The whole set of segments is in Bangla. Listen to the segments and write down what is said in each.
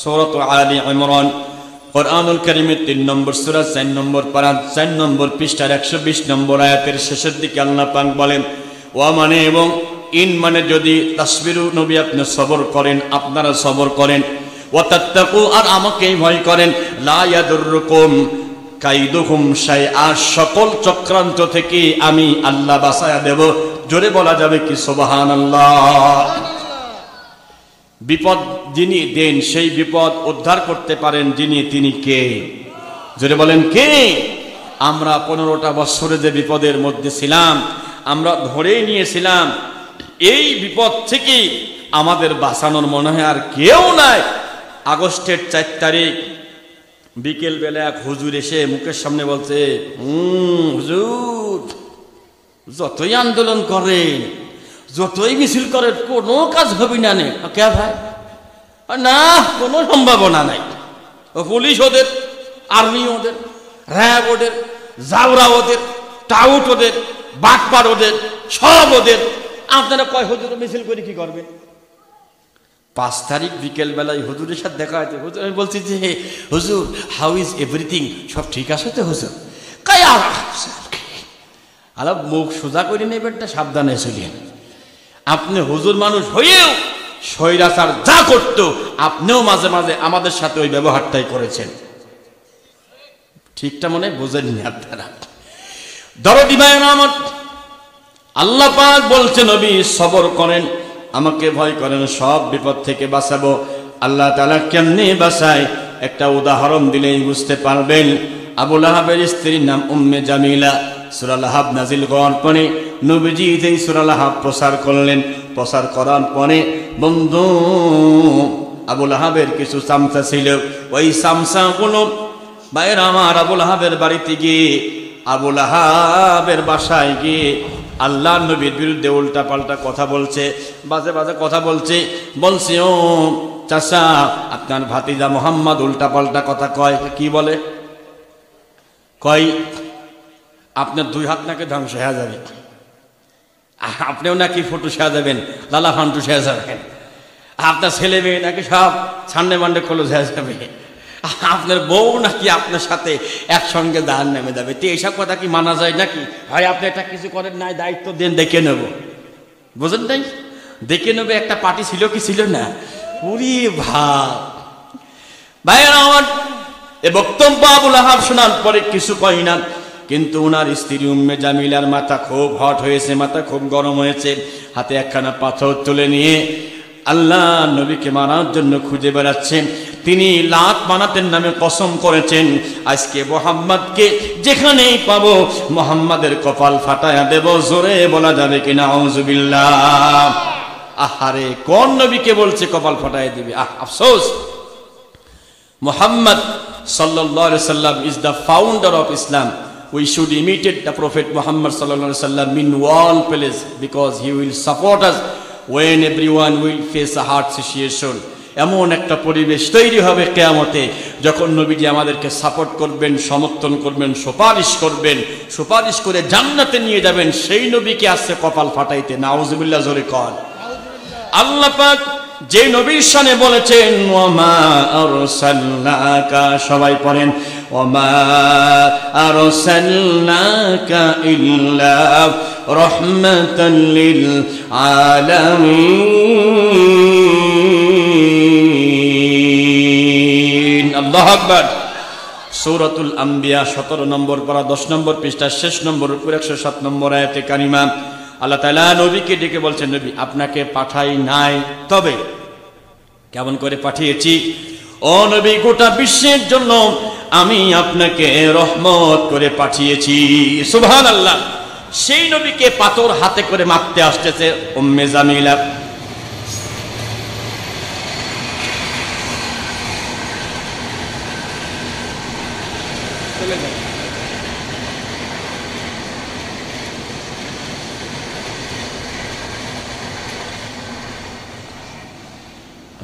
সূরাত আলী ইমরান কুরআনুল কারীমের 3 নম্বর সূরা 4 নম্বর পারা 4 নম্বর পৃষ্ঠার 120 নম্বর আয়াতের শেষের দিকে আল্লাহ পাক বলেন ওয়া মানে এবং ইন মানে যদি তাসবিরু নবী আপনি সবর করেন, আপনারা সবর করেন, ওয়া তাত্তাকু আর আমাকে ভয় করেন, লা ইয়াদুররুকুম কাইদুহুম শাইআ সকল চক্রান্ত থেকে আমি আল্লাহ বাঁচায়া দেব। জোরে বলা যাবে কি সুবহানাল্লাহ। বিপদ যিনি দেন সেই বিপদ উদ্ধার করতে পারেন যিনি, তিনি কে? জোরে বলেন কে? আমরা 15টা বছরে যে বিপদের মধ্যে ছিলাম আমরা ধরেই নিয়েছিলাম এই বিপদ থেকে আমাদের বাঁচানোর মনে হয় আর কেউ নাই। আগস্টের 4 তারিখ বিকেল বেলা এক হুজুর এসে মুখের সামনে বলছে, হুজুর যতই আন্দোলন করেন যতই মিছিল করেন কোনো কাজ হবে না। নে কে ভাই? না, কোনো সম্ভাবনা নাই। পুলিশ ওদের, আর্মি ওদের, র্যাব ওদের, জাউরা ওদের, টাউট ওদের, বাটপার ওদের, সব ওদের। আপনারা কয় হুজুর মিছিল করে কি করবেন? 5 তারিখ বিকেল বেলায় হুজুরের সাথে দেখা হয়েছে। হুজুর আমি বলছি যে হুজুর হাউ ইজ এভরিথিং, সব ঠিক আছে তো হুজুর? আলাপ মুখ সোজা করে নেবেনটা সাবধানে চলিয়েন। আপনি হুজুর মানুষ হয়েও স্বৈরাচার যা করত আপনিও মাঝে মাঝে আমাদের সাথে ওই ব্যবহারটাই করেছেন। ঠিকটা মনে বোঝেননি আপনারা। দরদি ভাইয়েরা আমার, আল্লাহ পাক বলছেন নবী সবর করেন, আমাকে ভয় করেন, সব বিপদ থেকে বাঁচাবো। আল্লাহ তাআলা কেমনে বাঁচায় একটা উদাহরণ দিলেই বুঝতে পারবেন। আবু লাহাবের স্ত্রীর নাম উম্মে জামিলা। সূরা লাহাব নাজিল হওয়ার পরে নবীজি এই সূরা লাহাব প্রচার করলেন। প্রচার করার পরে বন্ধু আবু লাহাবের কিছু চামচা ছিল, ওই চামচাগুলো ভাইয়েরা আমার আবু লাহাবের বাড়িতে গিয়ে আবু লাহাবের বাসায় গিয়ে আল্লাহ নবীর বিরুদ্ধে উল্টা পাল্টা কথা বলছে, বাজে বাজে কথা বলছে। বলছে ও চাচা আপনার ভাতিজা মোহাম্মদ উল্টা পাল্টা কথা কয়। কি বলে? কয় আপনার 2 হাত নাকি ধ্বংস হয়ে যাবে, আপনিও নাকি ফটো সেয়া যাবেন, লালা ফান্টু সেয়া যাবেন, আপনার ছেলে মেয়ে নাকি সব ছান্ডে মান্ডে খোলস হয়ে যাবে, আপনার বউ নাকি আপনার সাথে একসঙ্গে জাহান নেমে যাবে। তো এইসব কথা কি মানা যায় নাকি? ভাই আপনি এটা কিছু করেন নাই, দায়িত্ব দেন, দেখে নেব। বুঝেন নাই? দেখে নেবে একটা পার্টি ছিল কি ছিল না? পুরি ভাইয়েরা আমার, এ বক্তব্য আবু লাহাব শোনার পরে কিছু কয় না, কিন্তু ওনার স্ত্রী উম্মে জামিলার মাথা খুব হট হয়েছে, মাথা খুব গরম হয়েছে। হাতে একখানা পাথর তুলে নিয়ে আল্লাহ নবীকে মারার জন্য খুঁজে বেড়াচ্ছেন। তিনি লাত মানাতের নামে কসম করেছেন, আজকে মোহাম্মদকে যেখানেই পাবো মোহাম্মদের কপাল ফাটায়া দেব। জোরে বলা যাবে কিনা আউযুবিল্লাহ। আহারে কোন নবীকে বলছে কপাল ফাটায়া দিবে? আফসোস। Muhammad sallallahu alaihi wasallam is the founder of Islam. We should imitate the Prophet Muhammad sallallahu alaihi wasallam in all places, because he will support us when everyone will face a hard situation. এমন একটা পরিবেশ তৈরি হবে কিয়ামতে যখন নবীজি আমাদেরকে সাপোর্ট করবেন, সমর্থন করবেন, সুপারিশ করবেন, সুপারিশ করে জান্নাতে নিয়ে যাবেন। সেই নবীকে আসছে কপাল ফাটাইতে। নাউজুবিল্লাহ, জোরে কর। আল্লাহ পাক যে নবীর শানে বলেছেন ওয়ামা আরসালনাকা, সবাই পড়েন ওয়ামা আরসালনাকা ইল্লা রাহমাতাল লিল আলামিন। আল্লাহু আকবার। সূরাতুল আম্বিয়া 17 নম্বর পারা 10 নম্বর পৃষ্ঠার শেষ নম্বর উপর 107 নম্বর আয়াতে কারিমা আল্লাহ তাআলা নবীকে ডেকে বলছেন, নবী আপনাকে পাঠাই নাই, তবে কেমন করে পাঠিয়েছি? ও নবী গোটা বিশ্বের জন্য আমি আপনাকে রহমত করে পাঠিয়েছি। সুবহানাল্লাহ। সেই নবীকে পাথর হাতে করে মারতে আসতেছে উম্মে জামিলা।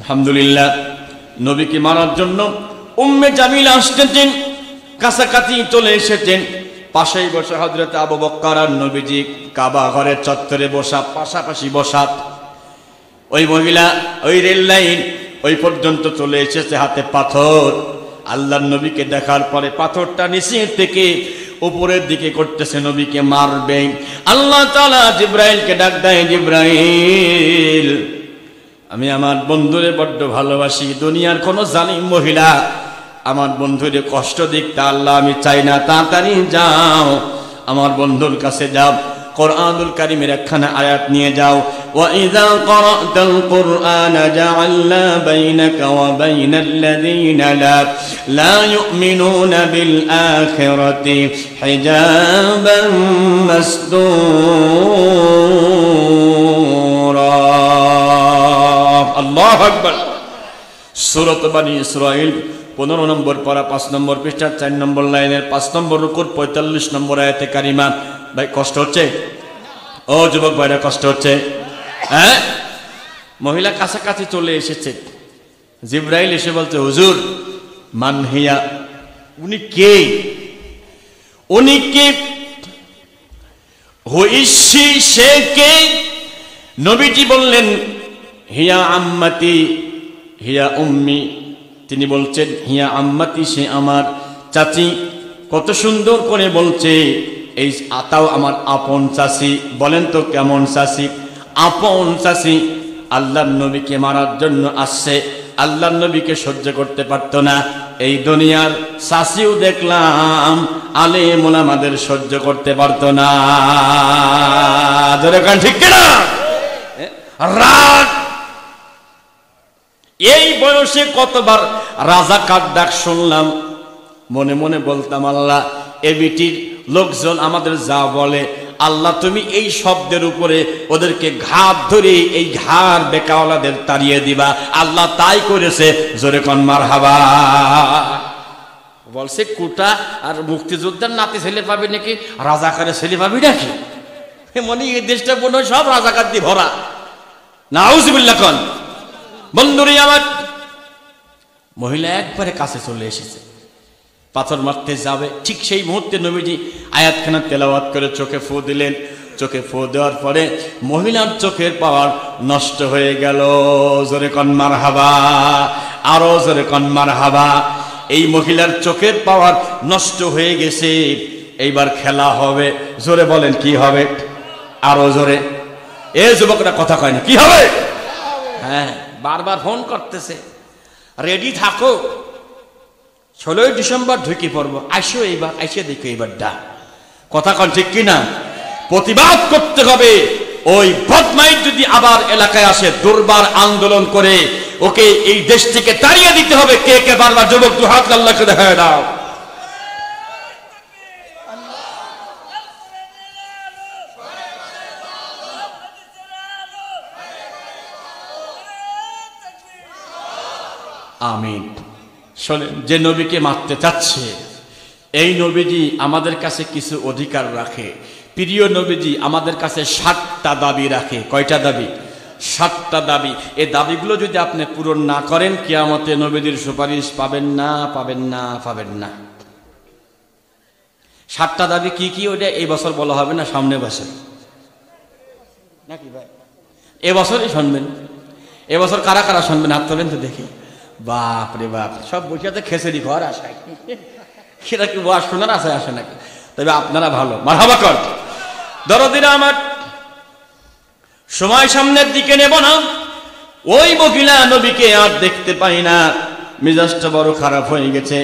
আলহামদুলিল্লাহ, নবীকে মারার জন্য উম্মে জামিলা আসতেছেন, কাছাকাছি চলে এসেছেন। পাশেই বসে হযরত আবু বকর আর নবীজি কাবা ঘরের চত্বরে বসা, পাশাপাশি বসা। ওই মহিলা ওই রেল লাইন ওই পর্যন্ত চলে এসেছে, হাতে পাথর। আল্লাহর নবীকে দেখার পরে পাথরটা নিচের থেকে উপরের দিকে করতেছে, নবীকে মারবে। আল্লাহ তাআলা জিব্রাইলকে ডাক দেয়, জিব্রাইল, আমি আমার বন্ধুরে বড্ড ভালোবাসি, দুনিয়ার কোন জালিম মহিলা আমার বন্ধুরে কষ্ট দিক তা আল্লাহ আমি চাই না, তাড়াতাড়ি যাও আমার বন্ধুর কাছে যাও। কোরআনুল কারীমের একখানা আয়াত নিয়ে যাও, ওয়া ইযা ক্বরা'তাল কুরআনা জা'আলনা বাইনাকা ওয়া বাইনাল্লাযীনা লা ইউমিনুনা বিল আখিরাতি হিজাবান মাসদূরা। আল্লাহু আকবার। সূরাত বনী ইসরাঈল 15 নম্বর পারা 5 নম্বর পৃষ্ঠা 4 নম্বর লাইনের 5 নম্বর রুকুর 45 নম্বর আয়াতে কারিমা। ভাই কষ্ট হচ্ছে? ও যুবক ভাইরা কষ্ট হচ্ছে? হ্যাঁ, মহিলা কাছাকাছি চলে এসেছে। জিব্রাইল এসে বলছে, হুজুর মান হিয়া, উনি কে? উনি কে? হুইসি, সে কে? নবীজি বললেন, হিয়া আম্মাতি, হিয়া উম্মি। তিনি বলছেন, হিয়া আম্মাতি, সে আমার চাচি। কত সুন্দর করে বলছে, এই আতাও আমার আপন চাচি। বলেন তো কেমন চাচি? আপন চাচি। আল্লাহর নবীকে মারার জন্য আসছে, আল্লাহর নবীকে সহ্য করতে পারত না। এই দুনিয়ার চাচিও দেখলাম আলেম ওলামাদের সহ্য করতে পারত না। ধরে কান ঠিক কিনা? রাগ। এই বয়সে কতবার রাজাকার ডাক শুনলাম, মনে মনে বলতাম, আল্লাহ এ বিটির লোকজন আমাদের যা বলে, আল্লাহ তুমি এই শব্দের উপরে ওদেরকে ঘাত ধরে এই ঘাড় বেকাওয়ালাদের তাড়িয়ে দিবা। আল্লাহ তাই করেছে। জোরে কোন মারহাবা। বলছে কোটা আর মুক্তিযোদ্ধার নাতি ছেলে পাবি নাকি, রাজাকারের ছেলে পাবি নাকি? মনে এই দেশটা মনে হয় সব রাজাকার দিয়ে ভরা। নাউজুবিল্লাহ। কোন বন্ধুরে আমার, মহিলা একবারে কাছে চলে এসেছে, পাথর মারতে যাবে। ঠিক সেই মুহূর্তে নবীজি আয়াতখানা তেলাওয়াত করে চোখে ফু দিলেন। চোখে ফু দেওয়ার পরে মহিলার চোখের পাওয়ার নষ্ট হয়ে গেল। জোরে কন মারহাবা, আরো জোরে কন মারহাবা। এই মহিলার চোখের পাওয়ার নষ্ট হয়ে গেছে। এইবার খেলা হবে। জোরে বলেন কি হবে? আরো জোরে। এ যুবকরা কথা কয় না, কি হবে? হ্যাঁ, বারবার ফোন করতেছে, রেডি থাকো, 16 ডিসেম্বর ঢুকে পড়বো, আসো এইবার, আইসে দেখো এইবার ডা। কথা কন ঠিক কিনা? প্রতিবাদ করতে হবে। ওই বদমাইশ যদি আবার এলাকায় আসে, দুর্বার আন্দোলন করে ওকে এই দেশ থেকে তাড়িয়ে দিতে হবে। কে কে বারবার যুবক দু হাত আল্লাহকে দেখায় দাও। আমিন। শোনেন, যে নবীকে মারতে চাচ্ছে এই নবীজি আমাদের কাছে কিছু অধিকার রাখে। প্রিয় নবীজি আমাদের কাছে 7টা দাবি রাখে। কয়টা দাবি? 7টা দাবি। এই দাবিগুলো যদি আপনি পূরণ না করেন, কিয়ামতে নবীজির সুপারিশ পাবেন না, পাবেন না, পাবেন না। 7টা দাবি কি কি ওইটা এই বছর বলা হবে না, সামনে বছর নাকি ভাই? এবছরই শুনবেন। এবছর কারা কারা শুনবেন হাত তোলেন তো দেখি। বাপ রে বাপ, সব বসিয়াতে খেসেরি ঘর আসায়, সেটা কি ওয়াজ শোনার আশায় আসে নাকি? তবে আপনারা ভালো, মারহাবা কর। দরদিরা আমার, সময় সামনের দিকে নেব না। ওই মহিলা নবীকে আর দেখতে পাই না, মেজাজটা বড় খারাপ হয়ে গেছে।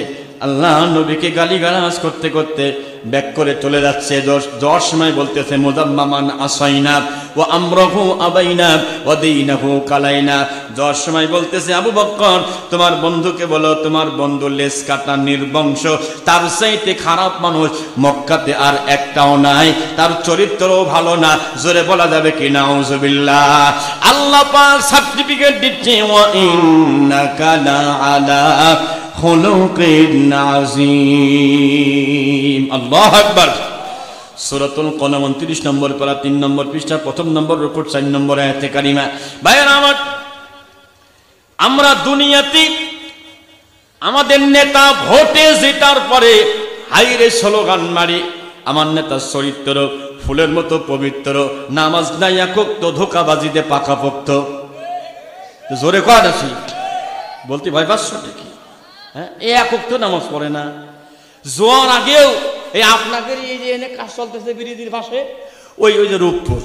আল্লাহ নবীকে গালিগালাজ করতে করতে ব্যাক করে চলে যাচ্ছে। যাওয়ার সময় বলতেছে, মুদাম্মামান আসাইনা ওয়া আমরাহু আবাইনা ওয়া দীনাহু কালাইনা। যাওয়ার সময় বলতেছে, আবু বকর তোমার বন্ধুকে বলো, তোমার বন্ধু লেজ কাটা নির্বংশ, তার চাইতে খারাপ মানুষ মক্কাতে আর একটাও নাই, তার চরিত্রও ভালো না। জোরে বলা যাবে কি নাউজুবিল্লাহ? আল্লাহ পাক সার্টিফিকেট দিচ্ছে, ওয়া ইন্নাকা লা আলা খুলুকিন আযীম। আল্লাহু আকবার। সূরাতুল কলম 29 নম্বর পারা 3 নম্বর পৃষ্ঠা 1 নম্বর রুকু 4 নম্বর আয়াতে কারিমা। ভাইরা আমার, আমরা দুনিয়াতে আমাদের নেতা ভোটে জেতার পরে হাইরে স্লোগান মারি, আমার নেতার চরিত্র ফুলের মতো পবিত্র, নামাজ নাই একক তো ধোকাবাজিতে পাকাপোক্ত। জোরে কর আছি। বলতে ভয় পাচ্ছ নাকি? হ্যাঁ, এই একক তো নামাজ পড়ে না। জোয়ার আগেও এই আপনাদের এই যে এনে কাজ চলতেছে বিরোধীর পাশে, ওই যে রূপপুর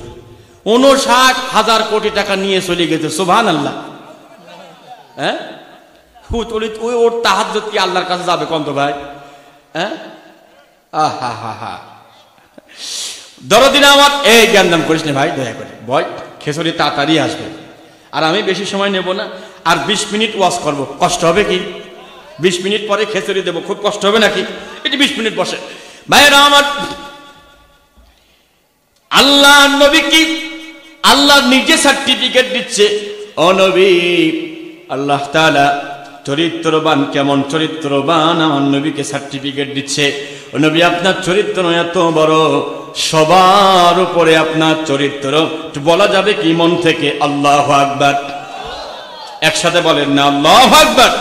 59,000 কোটি টাকা নিয়ে চলে গেছে। সুবহানাল্লাহ। হ্যাঁ, ওর তাহাজ্জুদ কি আল্লাহর কাছে যাবে কোন তো ভাই? হ্যাঁ, আহা হা হা। দরদিন আমার, এই জ্ঞান দান করিস না ভাই, দয়া করে ভয়, খেসরি তাড়াতাড়ি আসবে। আর আমি বেশি সময় নেব না, আর 20 মিনিট ওয়াজ করব। কষ্ট হবে কি? 20 মিনিট পরে খেসরি দেব, খুব কষ্ট হবে নাকি? এটি 20 মিনিট বসে। ভাইরা আমার, আল্লাহ নবী কি আল্লাহ নিজে সার্টিফিকেট দিচ্ছে, ও নবী, আল্লাহ তাআলা চরিত্রবান, কেমন চরিত্রবান আমার নবীকে সার্টিফিকেট দিচ্ছে। ও নবী, আপনার চরিত্র এত বড়, সবার উপরে আপনার চরিত্র। বলা যাবে কি মন থেকে? আল্লাহু আকবার। একসাথে বলেন না আল্লাহু আকবার।